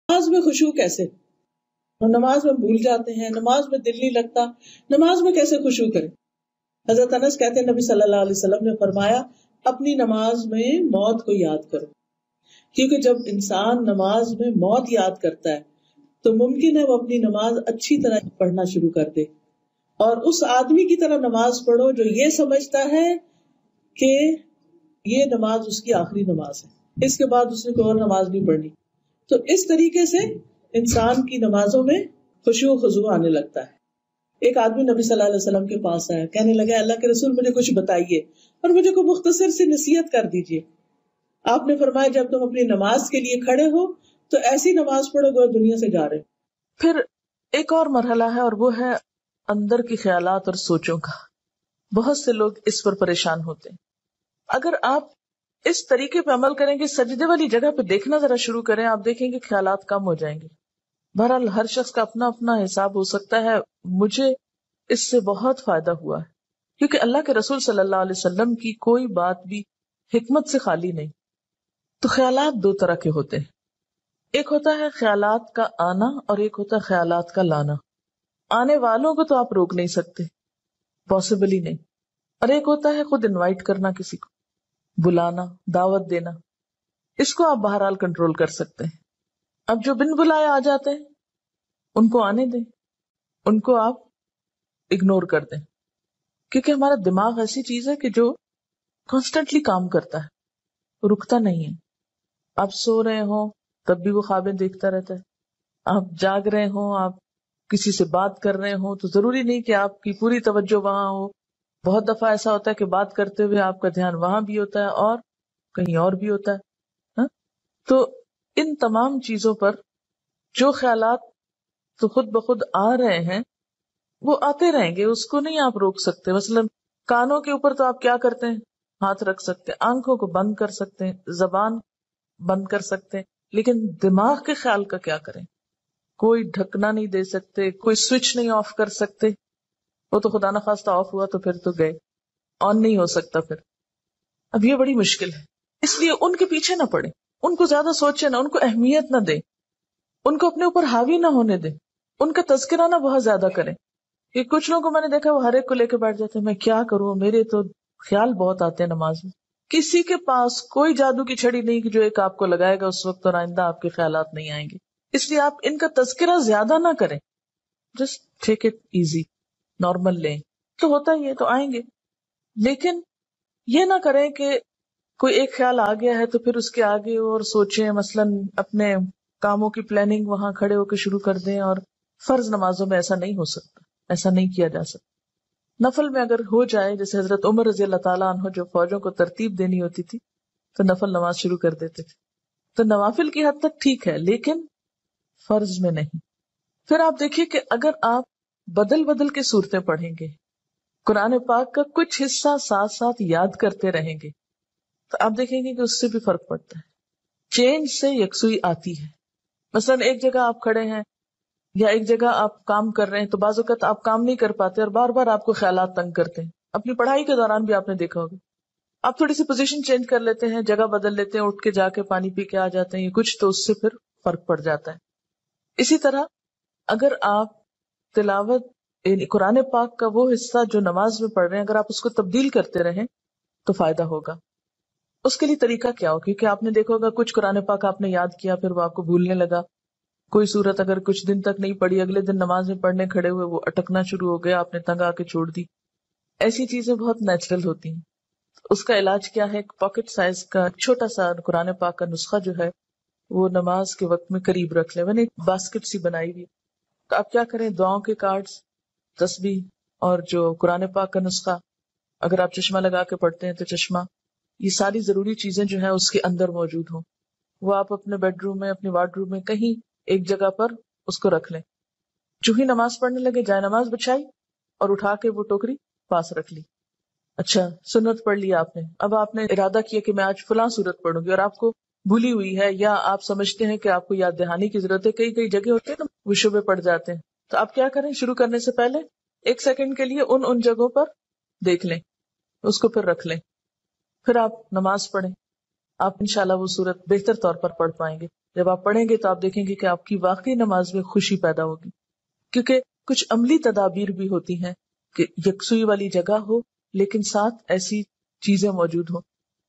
نماز میں خشوع کیسے؟ ہم نماز میں بھول جاتے ہیں، نماز میں دل نہیں لگتا، نماز میں کیسے خشوع کریں؟ حضرت انس کہتے ہیں نبی صلی اللہ علیہ وسلم نے فرمایا اپنی نماز میں موت کو یاد کرو، کیونکہ جب انسان نماز میں موت یاد کرتا ہے تو ممکن ہے وہ اپنی نماز اچھی طرح پڑھنا شروع کر دے، اور اس آدمی کی طرح نماز پڑھو جو یہ سمجھتا ہے کہ یہ نماز اس کی آخری نماز ہے، اس کے بعد اس نے کوئی اور نماز نہیں پڑھنی. تو اس طریقے سے انسان کی نمازوں میں خشوع و خضوع آنے لگتا ہے. ایک آدمی نبی صلی اللہ علیہ وسلم کے پاس آیا، کہنے لگا اللہ کے رسول مجھے کچھ بتائیے اور مجھے کوئی مختصر سی نصیحت کر دیجیے. آپ نے فرمایا جب تم اپنی نماز کے لیے کھڑے ہو تو ایسی نماز پڑھو گو دنیا سے جا رہے. پھر ایک اور مرحلہ ہے اور وہ ہے اندر کی خیالات اور سوچوں کا. بہت سے لوگ اس پر پریشان ہوتے ہیں. اگر آپ اس طریقے پہ عمل کریں گے، سجدے والی جگہ پہ دیکھنا ذرا شروع کریں، آپ دیکھیں گے خیالات کم ہو جائیں گے. بہرحال ہر شخص کا اپنا اپنا حساب ہو سکتا ہے. مجھے اس سے بہت فائدہ ہوا ہے کیونکہ اللہ کے رسول صلی اللہ علیہ وسلم کی کوئی بات بھی حکمت سے خالی نہیں. تو خیالات دو طرح کے ہوتے ہیں، ایک ہوتا ہے خیالات کا آنا اور ایک ہوتا ہے خیالات کا لانا. آنے والوں کو تو آپ روک نہیں سکتے، پاسبل ہی نہیں. اور ایک ہوتا ہے خود انوائٹ کرنا، کسی کو بلانا، دعوت دینا. اس کو آپ بہرحال کنٹرول کر سکتے ہیں. اب جو بن بلائے آ جاتے ہیں ان کو آنے دیں، ان کو آپ اگنور کر دیں، کیونکہ ہمارا دماغ ایسی چیز ہے کہ جو کانسٹنٹلی کام کرتا ہے، رکتا نہیں ہے. آپ سو رہے ہوں تب بھی وہ خوابیں دیکھتا رہتا ہے، آپ جاگ رہے ہوں، آپ کسی سے بات کر رہے ہوں تو ضروری نہیں کہ آپ کی پوری توجہ وہاں ہو. بہت دفعہ ایسا ہوتا ہے کہ بات کرتے ہوئے آپ کا دھیان وہاں بھی ہوتا ہے اور کہیں اور بھی ہوتا ہے. تو ان تمام چیزوں پر جو خیالات تو خود بخود آ رہے ہیں وہ آتے رہیں گے، اس کو نہیں آپ روک سکتے. مثلا کانوں کے اوپر تو آپ کیا کرتے ہیں، ہاتھ رکھ سکتے ہیں، آنکھوں کو بند کر سکتے ہیں، زبان بند کر سکتے ہیں، لیکن دماغ کے خیال کا کیا کریں؟ کوئی ڈھکنا نہیں دے سکتے، کوئی سوئچ نہیں آف کر سکتے. وہ تو خدا نخواستہ آف ہوا تو پھر تو گئے، آن نہیں ہو سکتا پھر. اب یہ بڑی مشکل ہے. اس لیے ان کے پیچھے نہ پڑے، ان کو زیادہ سوچے نہ، ان کو اہمیت نہ دیں، ان کو اپنے اوپر حاوی نہ ہونے دیں، ان کا تذکرہ نہ بہت زیادہ کریں. کہ کچھ لوگوں کو میں نے دیکھا وہ ہر ایک کو لے کے بیٹھ جاتے ہیں، میں کیا کروں، میرے تو خیال بہت آتے ہیں نماز میں. کسی کے پاس کوئی جادو کی چھڑی نہیں کہ جو ایک آپ کو لگائے گا اس وقت اور آئندہ آپ کے خیالات نہیں آئیں گے. اس لیے آپ ان کا تذکرہ زیادہ نہ کریں، just take it easy, normal لیں. تو ہوتا ہی ہے تو آئیں گے، لیکن یہ نہ کریں کہ کوئی ایک خیال آ گیا ہے تو پھر اس کے آگے اور سوچیں. مثلا اپنے کاموں کی پلاننگ وہاں کھڑے ہو کے شروع کر دیں. اور فرض نمازوں میں ایسا نہیں ہو سکتا، ایسا نہیں کیا جا سکتا. نفل میں اگر ہو جائے، جیسے حضرت عمر رضی اللہ تعالیٰ عنہ جو فوجوں کو ترتیب دینی ہوتی تھی تو نفل نماز شروع کر دیتے تھے. تو نوافل کی حد تک ٹھیک ہے لیکن فرض میں نہیں. پھر آپ دیکھیے کہ اگر آپ بدل بدل کے صورتیں پڑھیں گے، قرآن پاک کا کچھ حصہ ساتھ ساتھ یاد کرتے رہیں گے، تو آپ دیکھیں گے کہ اس سے بھی فرق پڑتا ہے. چینج سے یکسوئی آتی ہے. مثلا ایک جگہ آپ کھڑے ہیں یا ایک جگہ آپ کام کر رہے ہیں تو بعض اوقات آپ کام نہیں کر پاتے اور بار بار آپ کو خیالات تنگ کرتے ہیں. اپنی پڑھائی کے دوران بھی آپ نے دیکھا ہوگا، آپ تھوڑی سی پوزیشن چینج کر لیتے ہیں، جگہ بدل لیتے ہیں، اٹھ کے جا کے پانی پی کے آ جاتے ہیں کچھ، تو اس سے پھر فرق پڑ جاتا ہے. اسی طرح اگر آپ تلاوت یعنی قرآن پاک کا وہ حصہ جو نماز میں پڑھ رہے ہیں اگر آپ اس کو تبدیل کرتے رہیں تو فائدہ ہوگا. اس کے لیے طریقہ کیا ہو؟ کیونکہ آپ نے دیکھا ہوگا کچھ قرآن پاک آپ نے یاد کیا پھر وہ آپ کو بھولنے لگا. کوئی صورت اگر کچھ دن تک نہیں پڑھی، اگلے دن نماز میں پڑھنے کھڑے ہوئے وہ اٹکنا شروع ہو گیا، آپ نے تنگ آ کے چھوڑ دی. ایسی چیزیں بہت نیچرل ہوتی ہیں. اس کا علاج کیا ہے؟ ایک پاکٹ سائز کا چھوٹا سا قرآن پاک کا نسخہ جو ہے وہ نماز کے وقت میں قریب رکھ لیں. میں نے ایک باسکٹ سی بنائی ہوئی، تو آپ کیا کریں، دعاؤں کے کارڈز، تسبیح اور جو قرآن پاک کا نسخہ، اگر آپ چشمہ لگا کے پڑھتے ہیں تو چشمہ، یہ ساری ضروری چیزیں جو ہیں اس کے اندر موجود ہوں. وہ آپ اپنے بیڈ روم میں، اپنی وارڈ روم میں، کہیں ایک جگہ پر اس کو رکھ لیں. جو ہی نماز پڑھنے لگے جائے نماز بچھائی اور اٹھا کے وہ ٹوکری پاس رکھ لی. اچھا سنت پڑھ لی آپ نے، اب آپ نے ارادہ کیا کہ میں آج فلاں سورت پڑھوں گی اور آپ کو بھولی ہوئی ہے یا آپ سمجھتے ہیں کہ آپ کو یاد دہانی کی ضرورت ہے. کئی کئی جگہ ہوتے ہیں نا وہ شبے پڑ جاتے ہیں. تو آپ کیا کریں، شروع کرنے سے پہلے 1 سیکنڈ کے لیے ان جگہوں پر دیکھ لیں، اس کو پھر رکھ لیں، پھر آپ نماز پڑھیں. آپ انشاءاللہ وہ سورت بہتر طور پر پڑھ پائیں گے. جب آپ پڑھیں گے تو آپ دیکھیں گے کہ آپ کی واقعی نماز میں خوشی پیدا ہوگی، کیونکہ کچھ عملی تدابیر بھی ہوتی ہیں کہ یکسوئی والی جگہ ہو لیکن ساتھ ایسی چیزیں موجود ہوں.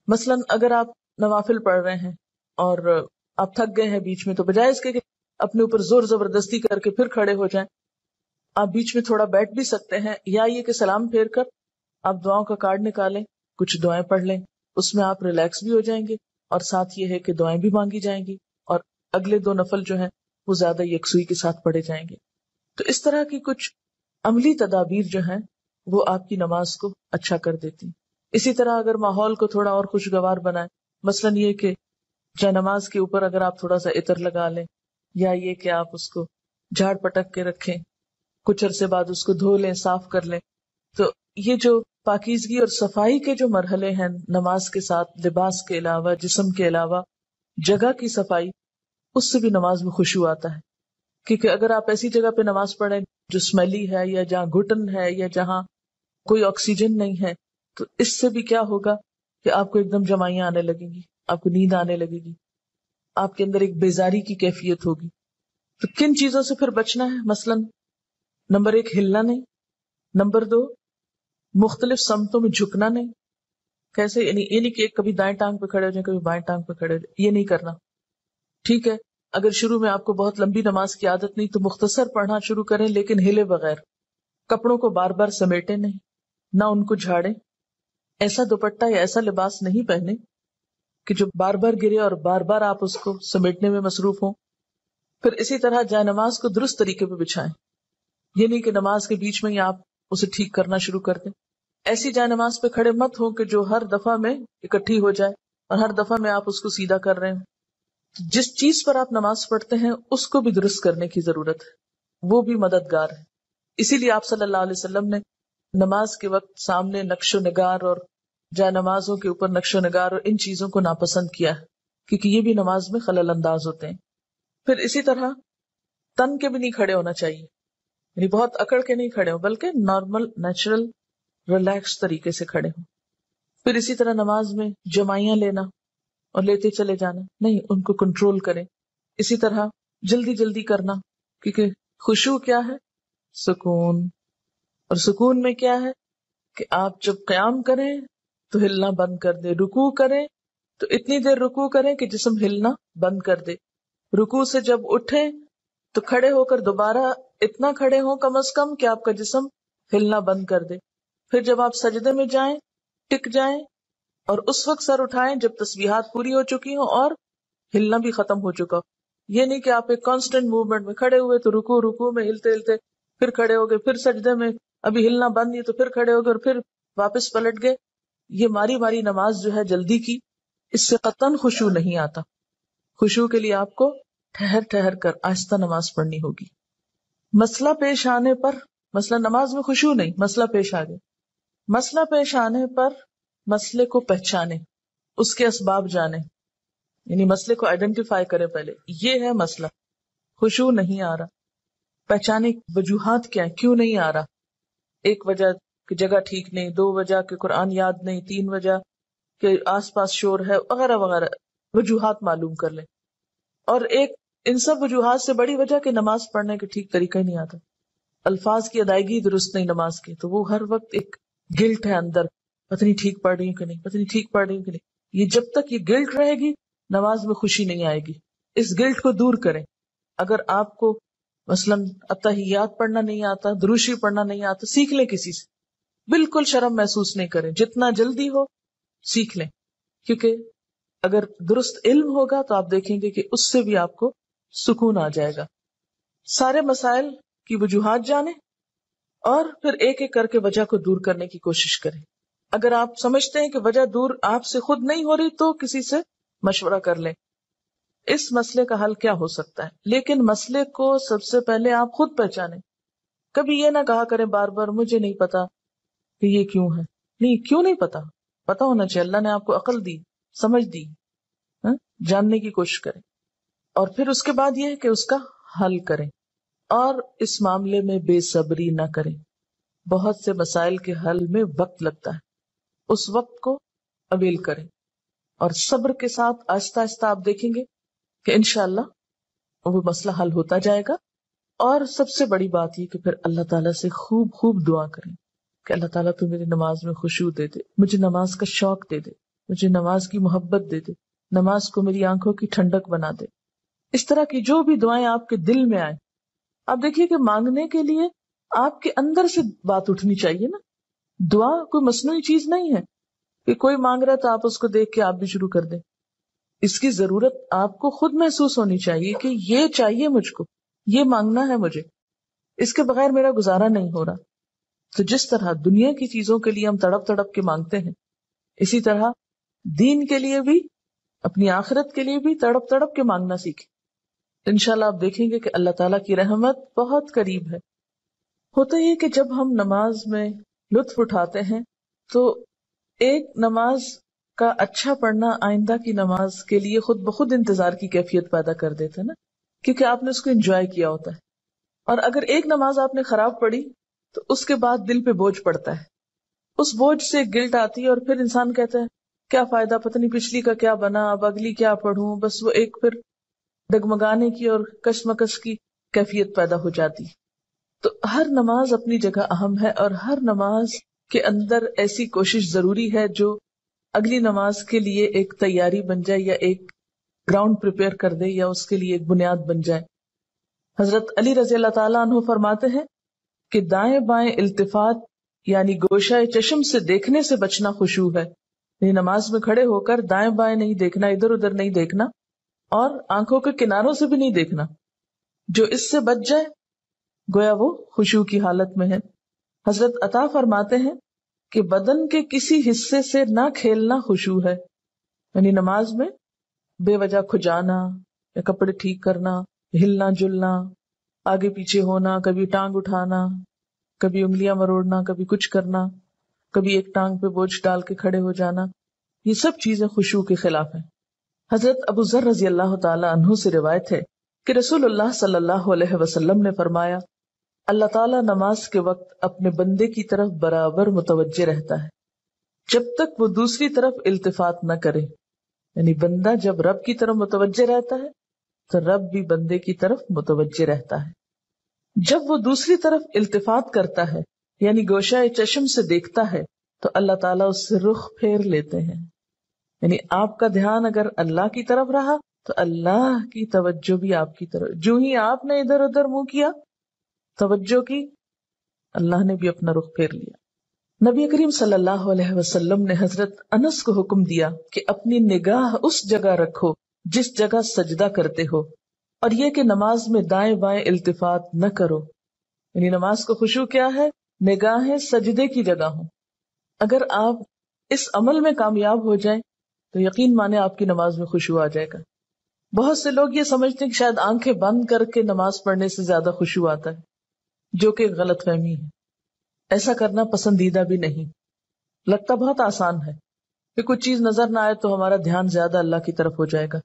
مثلا اگر آپ نوافل پڑھ رہے ہیں اور آپ تھک گئے ہیں بیچ میں، تو بجائے اس کے کہ اپنے اوپر زور زبردستی کر کے پھر کھڑے ہو جائیں، آپ بیچ میں تھوڑا بیٹھ بھی سکتے ہیں، یا یہ کہ سلام پھیر کر آپ دعاؤں کا کارڈ نکالیں، کچھ دعائیں پڑھ لیں، اس میں آپ ریلیکس بھی ہو جائیں گے اور ساتھ یہ ہے کہ دعائیں بھی مانگی جائیں گی اور اگلے 2 نفل جو ہیں وہ زیادہ یکسوئی کے ساتھ پڑھے جائیں گے. تو اس طرح کی کچھ عملی تدابیر جو ہیں وہ آپ کی نماز کو اچھا کر دیتی. اسی طرح اگر ماحول کو تھوڑا اور خوشگوار بنائیں، مثلا یہ کہ جائے نماز کے اوپر اگر آپ تھوڑا سا عطر لگا لیں، یا یہ کہ آپ اس کو جھاڑ پٹک کے رکھیں، کچھ عرصے بعد اس کو دھو لیں، صاف کر لیں، تو یہ جو پاکیزگی اور صفائی کے جو مرحلے ہیں نماز کے ساتھ، لباس کے علاوہ، جسم کے علاوہ، جگہ کی صفائی، اس سے بھی نماز میں خشوع آتا ہے. کیونکہ اگر آپ ایسی جگہ پہ نماز پڑھیں جو اسمیلی ہے یا جہاں گھٹن ہے یا جہاں کوئی آکسیجن نہیں ہے، تو اس سے بھی کیا ہوگا کہ آپ کو ایک دم جمائیاں آنے لگیں گی، آپ کو نیند آنے لگے گی، آپ کے اندر ایک بیزاری کی کیفیت ہوگی. تو کن چیزوں سے پھر بچنا ہے؟ مثلا نمبر 1 ہلنا نہیں، نمبر 2 مختلف سمتوں میں جھکنا نہیں. کیسے؟ یعنی یہ نہیں کہ کبھی دائیں ٹانگ پہ کھڑے ہو جائیں، کبھی بائیں ٹانگ پہ کھڑے ہو جائیں، یہ نہیں کرنا. ٹھیک ہے، اگر شروع میں آپ کو بہت لمبی نماز کی عادت نہیں تو مختصر پڑھنا شروع کریں لیکن ہلے بغیر. کپڑوں کو بار بار سمیٹے نہیں، نہ ان کو جھاڑیں. ایسا دوپٹہ یا ایسا لباس نہیں پہنے کہ جو بار بار گرے اور بار بار آپ اس کو سمیٹنے میں مصروف ہوں. پھر اسی طرح جائے نماز کو درست طریقے پہ بچھائیں. یہ نہیں کہ نماز کے بیچ میں ہی آپ اسے ٹھیک کرنا شروع کر دیں. ایسی جائے نماز پہ کھڑے مت ہو کہ جو ہر دفعہ میں اکٹھی ہو جائے اور ہر دفعہ میں آپ اس کو سیدھا کر رہے ہیں. جس چیز پر آپ نماز پڑھتے ہیں اس کو بھی درست کرنے کی ضرورت ہے، وہ بھی مددگار ہے. اسی لیے آپ صلی اللہ علیہ وسلم نے نماز کے وقت سامنے نقش و نگار اور جائے نمازوں کے اوپر نقش و نگار اور ان چیزوں کو ناپسند کیا ہے، کیونکہ یہ بھی نماز میں خلل انداز ہوتے ہیں. پھر اسی طرح تن کے بھی نہیں کھڑے ہونا چاہیے، یعنی بہت اکڑ کے نہیں کھڑے ہوں بلکہ نارمل نیچرل ریلیکس طریقے سے کھڑے ہوں. پھر اسی طرح نماز میں جمائیاں لینا اور لیتے چلے جانا نہیں، ان کو کنٹرول کریں. اسی طرح جلدی جلدی کرنا، کیونکہ خشوع کیا ہے؟ سکون. اور سکون میں کیا ہے کہ آپ جب قیام کریں تو ہلنا بند کر دے، رکوع کریں تو اتنی دیر رکوع کریں کہ جسم ہلنا بند کر دے، رکوع سے جب اٹھیں تو کھڑے ہو کر دوبارہ اتنا کھڑے ہوں کم از کم کہ آپ کا جسم ہلنا بند کر دے. پھر جب آپ سجدے میں جائیں ٹک جائیں اور اس وقت سر اٹھائیں جب تسبیحات پوری ہو چکی ہوں اور ہلنا بھی ختم ہو چکا. یہ نہیں کہ آپ ایک کانسٹنٹ موومنٹ میں کھڑے ہوئے تو رکوع میں ہلتے ہلتے پھر کھڑے ہو گئے، پھر سجدے میں ابھی ہلنا بند نہیں تو پھر کھڑے ہو گئے اور پھر واپس پلٹ گئے. یہ ماری ماری نماز جو ہے جلدی کی، اس سے قطعاً خشوع نہیں آتا. خشوع کے لیے آپ کو ٹھہر ٹھہر کر آہستہ نماز پڑھنی ہوگی. مسئلہ پیش آنے پر، مسئلہ نماز میں خشوع نہیں، مسئلہ پیش آ گیا، مسئلہ پیش آنے پر مسئلے کو پہچانے، اس کے اسباب جانے، یعنی مسئلے کو آئیڈینٹیفائی کریں. پہلے یہ ہے مسئلہ، خشوع نہیں آ رہا، پہچانے وجوہات کیا ہیں، کیوں نہیں آ رہا. ایک وجہ کہ جگہ ٹھیک نہیں، 2 وجہ کہ قرآن یاد نہیں، 3 وجہ کہ آس پاس شور ہے، وغیرہ وغیرہ وجوہات معلوم کر لیں. اور ایک ان سب وجوہات سے بڑی وجہ کہ نماز پڑھنے کا ٹھیک طریقہ ہی نہیں آتا، الفاظ کی ادائیگی درست نہیں نماز کی، تو وہ ہر وقت ایک گلٹ ہے اندر، پتہ نہیں ٹھیک پڑھ رہی ہوں کہ نہیں، پتہ نہیں ٹھیک پڑھ رہی ہوں کہ نہیں. یہ جب تک یہ گلٹ رہے گی نماز میں خوشی نہیں آئے گی. اس گلٹ کو دور کریں. اگر آپ کو مثلاً اتحیات پڑھنا نہیں آتا، دروشی پڑھنا نہیں آتا، سیکھ لیں کسی سے، بالکل شرم محسوس نہیں کریں، جتنا جلدی ہو سیکھ لیں. کیونکہ اگر درست علم ہوگا تو آپ دیکھیں گے کہ اس سے بھی آپ کو سکون آ جائے گا. سارے مسائل کی وجوہات جانیں اور پھر ایک ایک کر کے وجہ کو دور کرنے کی کوشش کریں. اگر آپ سمجھتے ہیں کہ وجہ دور آپ سے خود نہیں ہو رہی تو کسی سے مشورہ کر لیں. اس مسئلے کا حل کیا ہو سکتا ہے، لیکن مسئلے کو سب سے پہلے آپ خود پہچانیں. کبھی یہ نہ کہا کریں بار بار مجھے نہیں پتا کہ یہ کیوں ہے. نہیں، کیوں نہیں پتا، پتا ہونا چاہیے. اللہ نے آپ کو عقل دی، سمجھ دی، جاننے کی کوشش کریں. اور پھر اس کے بعد یہ ہے کہ اس کا حل کریں اور اس معاملے میں بے صبری نہ کریں. بہت سے مسائل کے حل میں وقت لگتا ہے، اس وقت کو اویل کریں اور صبر کے ساتھ آہستہ آہستہ آپ دیکھیں گے کہ انشاءاللہ وہ مسئلہ حل ہوتا جائے گا. اور سب سے بڑی بات یہ کہ پھر اللہ تعالیٰ سے خوب خوب دعا کریں کہ اللہ تعالیٰ تو میری نماز میں خشوع دے دے، مجھے نماز کا شوق دے دے، مجھے نماز کی محبت دے دے، نماز کو میری آنکھوں کی ٹھنڈک بنا دے. اس طرح کی جو بھی دعائیں آپ کے دل میں آئے، آپ دیکھیے کہ مانگنے کے لیے آپ کے اندر سے بات اٹھنی چاہیے نا. دعا کوئی مصنوعی چیز نہیں ہے کہ کوئی مانگ رہا تو آپ اس کو دیکھ کے آپ بھی شروع کر دیں. اس کی ضرورت آپ کو خود محسوس ہونی چاہیے کہ یہ چاہیے مجھ کو، یہ مانگنا ہے مجھے، اس کے بغیر میرا گزارا نہیں ہو رہا. تو جس طرح دنیا کی چیزوں کے لیے ہم تڑپ تڑپ کے مانگتے ہیں، اسی طرح دین کے لیے بھی، اپنی آخرت کے لیے بھی تڑپ تڑپ کے مانگنا سیکھیں. انشاءاللہ آپ دیکھیں گے کہ اللہ تعالیٰ کی رحمت بہت قریب ہے. ہوتا یہ کہ جب ہم نماز میں لطف اٹھاتے ہیں تو ایک نماز کا اچھا پڑھنا آئندہ کی نماز کے لیے خود بخود انتظار کی کیفیت پیدا کر دیتا ہے نا، کیونکہ آپ نے اس کو انجوائے کیا ہوتا ہے. اور اگر ایک نماز آپ نے خراب پڑھی تو اس کے بعد دل پہ بوجھ پڑتا ہے، اس بوجھ سے گلٹ آتی ہے، اور پھر انسان کہتا ہے کیا فائدہ، پتہ نہیں پچھلی کا کیا بنا، اب اگلی کیا پڑھوں. بس وہ ایک پھر ڈگمگانے کی اور کشمکش کی کیفیت پیدا ہو جاتی. تو ہر نماز اپنی جگہ اہم ہے، اور ہر نماز کے اندر ایسی کوشش ضروری ہے جو اگلی نماز کے لیے ایک تیاری بن جائے، یا ایک گراؤنڈ پریپیئر کر دے، یا اس کے لیے ایک بنیاد بن جائے. حضرت علی رضی اللہ تعالیٰ عنہ فرماتے ہیں کہ دائیں بائیں التفات یعنی گوشہ چشم سے دیکھنے سے بچنا خشوع ہے. یعنی نماز میں کھڑے ہو کر دائیں بائیں نہیں دیکھنا، ادھر ادھر نہیں دیکھنا، اور آنکھوں کے کناروں سے بھی نہیں دیکھنا. جو اس سے بچ جائے گویا وہ خشوع کی حالت میں ہے. حضرت عطا فرماتے ہیں کہ بدن کے کسی حصے سے نہ کھیلنا خشوع ہے. یعنی نماز میں بے وجہ کھجانا یا کپڑے ٹھیک کرنا، ہلنا جلنا، آگے پیچھے ہونا، کبھی ٹانگ اٹھانا، کبھی انگلیاں مروڑنا، کبھی کچھ کرنا، کبھی ایک ٹانگ پہ بوجھ ڈال کے کھڑے ہو جانا، یہ سب چیزیں خشوع کے خلاف ہیں. حضرت ابو ذر رضی اللہ تعالی عنہ سے روایت ہے کہ رسول اللہ صلی اللہ علیہ وسلم نے فرمایا، اللہ تعالیٰ نماز کے وقت اپنے بندے کی طرف برابر متوجہ رہتا ہے جب تک وہ دوسری طرف التفات نہ کرے. یعنی بندہ جب رب کی طرف متوجہ رہتا ہے تو رب بھی بندے کی طرف متوجہ رہتا ہے. جب وہ دوسری طرف التفات کرتا ہے یعنی گوشہ چشم سے دیکھتا ہے تو اللہ تعالیٰ اس سے رخ پھیر لیتے ہیں. یعنی آپ کا دھیان اگر اللہ کی طرف رہا تو اللہ کی توجہ بھی آپ کی طرف. جو ہی آپ نے ادھر ادھر منہ کیا، توجہ کی، اللہ نے بھی اپنا رخ پھیر لیا. نبی کریم صلی اللہ علیہ وسلم نے حضرت انس کو حکم دیا کہ اپنی نگاہ اس جگہ رکھو جس جگہ سجدہ کرتے ہو، اور یہ کہ نماز میں دائیں بائیں التفات نہ کرو. یعنی نماز کو خشوع کیا ہے؟ نگاہیں سجدے کی جگہ ہوں. اگر آپ اس عمل میں کامیاب ہو جائیں تو یقین مانے آپ کی نماز میں خشوع آ جائے گا. بہت سے لوگ یہ سمجھتے ہیں کہ شاید آنکھیں بند کر کے نماز پڑھنے سے زیادہ خشوع آتا ہے، جو کہ غلط فہمی ہے. ایسا کرنا پسندیدہ بھی نہیں. لگتا بہت آسان ہے کہ کچھ چیز نظر نہ آئے تو ہمارا دھیان زیادہ اللہ کی طرف ہو جائے گا،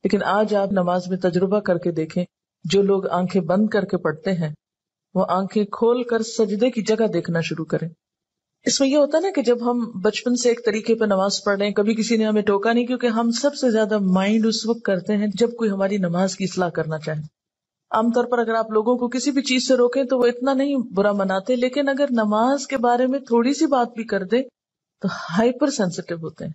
لیکن آج آپ نماز میں تجربہ کر کے دیکھیں، جو لوگ آنکھیں بند کر کے پڑھتے ہیں وہ آنکھیں کھول کر سجدے کی جگہ دیکھنا شروع کریں. اس میں یہ ہوتا ہے نا کہ جب ہم بچپن سے ایک طریقے پہ نماز پڑھ رہے ہیں، کبھی کسی نے ہمیں ٹوکا نہیں، کیونکہ ہم سب سے زیادہ مائنڈ اس وقت کرتے ہیں جب کوئی ہماری نماز کی اصلاح کرنا چاہے. عام طور پر اگر آپ لوگوں کو کسی بھی چیز سے روکیں تو وہ اتنا نہیں برا مناتے، لیکن اگر نماز کے بارے میں تھوڑی سی بات بھی کر دے تو ہائپر سینسٹیو ہوتے ہیں.